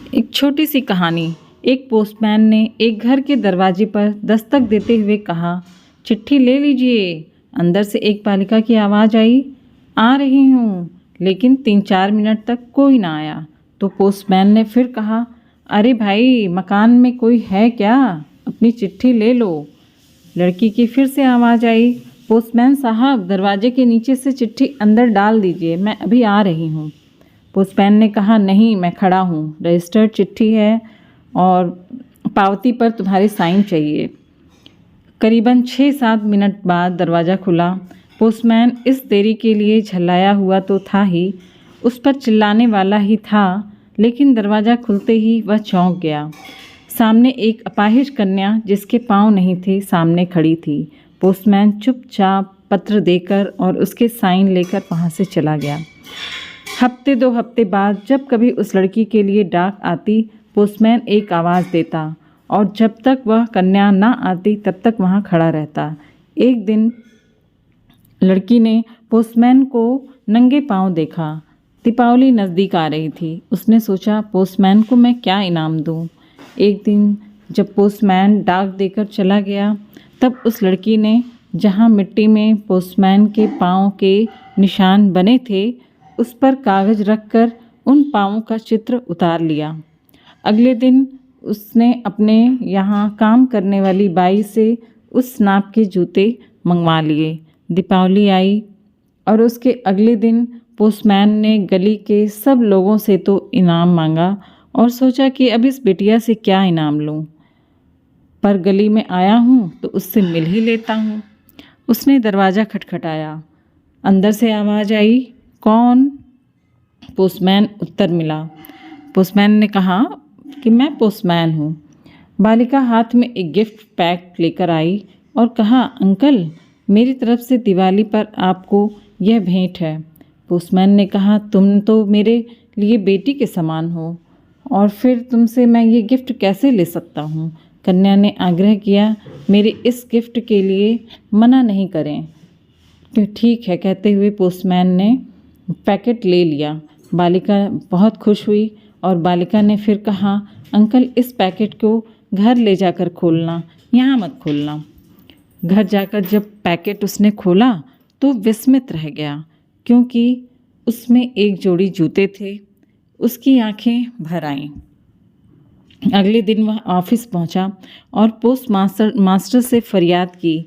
एक छोटी सी कहानी। एक पोस्टमैन ने एक घर के दरवाजे पर दस्तक देते हुए कहा, चिट्ठी ले लीजिए। अंदर से एक बालिका की आवाज़ आई, आ रही हूँ। लेकिन 3-4 मिनट तक कोई ना आया। तो पोस्टमैन ने फिर कहा, अरे भाई, मकान में कोई है क्या? अपनी चिट्ठी ले लो। लड़की की फिर से आवाज़ आई, पोस्टमैन साहब, दरवाजे के नीचे से चिट्ठी अंदर डाल दीजिए, मैं अभी आ रही हूँ। पोस्टमैन ने कहा, नहीं, मैं खड़ा हूँ, रजिस्टर्ड चिट्ठी है और पावती पर तुम्हारे साइन चाहिए। करीबन 6-7 मिनट बाद दरवाज़ा खुला। पोस्टमैन इस देरी के लिए झल्लाया हुआ तो था ही, उस पर चिल्लाने वाला ही था, लेकिन दरवाज़ा खुलते ही वह चौंक गया। सामने एक अपाहिज कन्या, जिसके पाँव नहीं थे, सामने खड़ी थी। पोस्टमैन चुपचाप पत्र देकर और उसके साइन लेकर वहाँ से चला गया। हफ्ते 2 हफ्ते बाद जब कभी उस लड़की के लिए डाक आती, पोस्टमैन एक आवाज़ देता और जब तक वह कन्या ना आती तब तक वहाँ खड़ा रहता। एक दिन लड़की ने पोस्टमैन को नंगे पांव देखा। दीपावली नज़दीक आ रही थी। उसने सोचा, पोस्टमैन को मैं क्या इनाम दूं। एक दिन जब पोस्टमैन डाक देकर चला गया, तब उस लड़की ने जहाँ मिट्टी में पोस्टमैन के पाँव के निशान बने थे, उस पर कागज़ रखकर उन पाँवों का चित्र उतार लिया। अगले दिन उसने अपने यहाँ काम करने वाली बाई से उस नाप के जूते मंगवा लिए। दीपावली आई और उसके अगले दिन पोस्टमैन ने गली के सब लोगों से तो इनाम मांगा और सोचा कि अब इस बिटिया से क्या इनाम लूँ, पर गली में आया हूँ तो उससे मिल ही लेता हूँ। उसने दरवाज़ा खटखटाया। अंदर से आवाज़ आई, कौन? पोस्टमैन उत्तर मिला। पोस्टमैन ने कहा कि मैं पोस्टमैन हूँ। बालिका हाथ में एक गिफ्ट पैक लेकर आई और कहा, अंकल, मेरी तरफ से दिवाली पर आपको यह भेंट है। पोस्टमैन ने कहा, तुम तो मेरे लिए बेटी के समान हो और फिर तुमसे मैं ये गिफ्ट कैसे ले सकता हूँ। कन्या ने आग्रह किया, मेरे इस गिफ्ट के लिए मना नहीं करें। तो ठीक है, कहते हुए पोस्टमैन ने पैकेट ले लिया। बालिका बहुत खुश हुई और बालिका ने फिर कहा, अंकल, इस पैकेट को घर ले जाकर खोलना, यहाँ मत खोलना। घर जाकर जब पैकेट उसने खोला तो विस्मित रह गया, क्योंकि उसमें एक जोड़ी जूते थे। उसकी आंखें भर आईं। अगले दिन वह ऑफिस पहुंचा और पोस्ट मास्टर से फरियाद की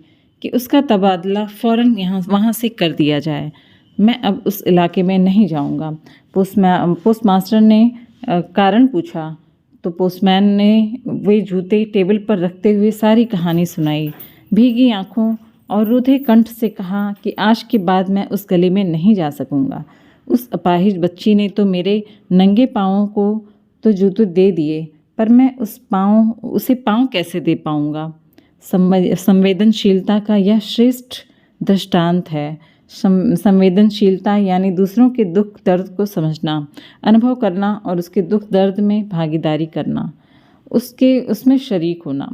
कि उसका तबादला फ़ौरन वहाँ से कर दिया जाए। मैं अब उस इलाके में नहीं जाऊंगा। पोस्ट मास्टर ने कारण पूछा तो पोस्टमैन ने वे जूते टेबल पर रखते हुए सारी कहानी सुनाई। भीगी आंखों और रुधे कंठ से कहा कि आज के बाद मैं उस गली में नहीं जा सकूंगा। उस अपाहिज बच्ची ने तो मेरे नंगे पाँवों को तो जूते दे दिए, पर मैं उसे पाँव कैसे दे पाऊंगा। संवेदनशीलता का यह श्रेष्ठ दृष्टांत है। संवेदनशीलता यानी दूसरों के दुख दर्द को समझना, अनुभव करना और उसके दुख दर्द में भागीदारी करना, उसमें शरीक होना।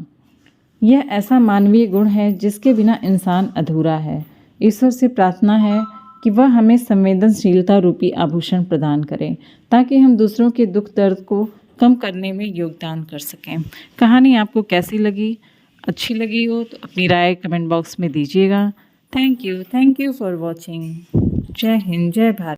यह ऐसा मानवीय गुण है जिसके बिना इंसान अधूरा है। ईश्वर से प्रार्थना है कि वह हमें संवेदनशीलता रूपी आभूषण प्रदान करें, ताकि हम दूसरों के दुख दर्द को कम करने में योगदान कर सकें। कहानी आपको कैसी लगी? अच्छी लगी हो तो अपनी राय कमेंट बॉक्स में दीजिएगा। Thank you for watching. जय हिंद, जय भारत।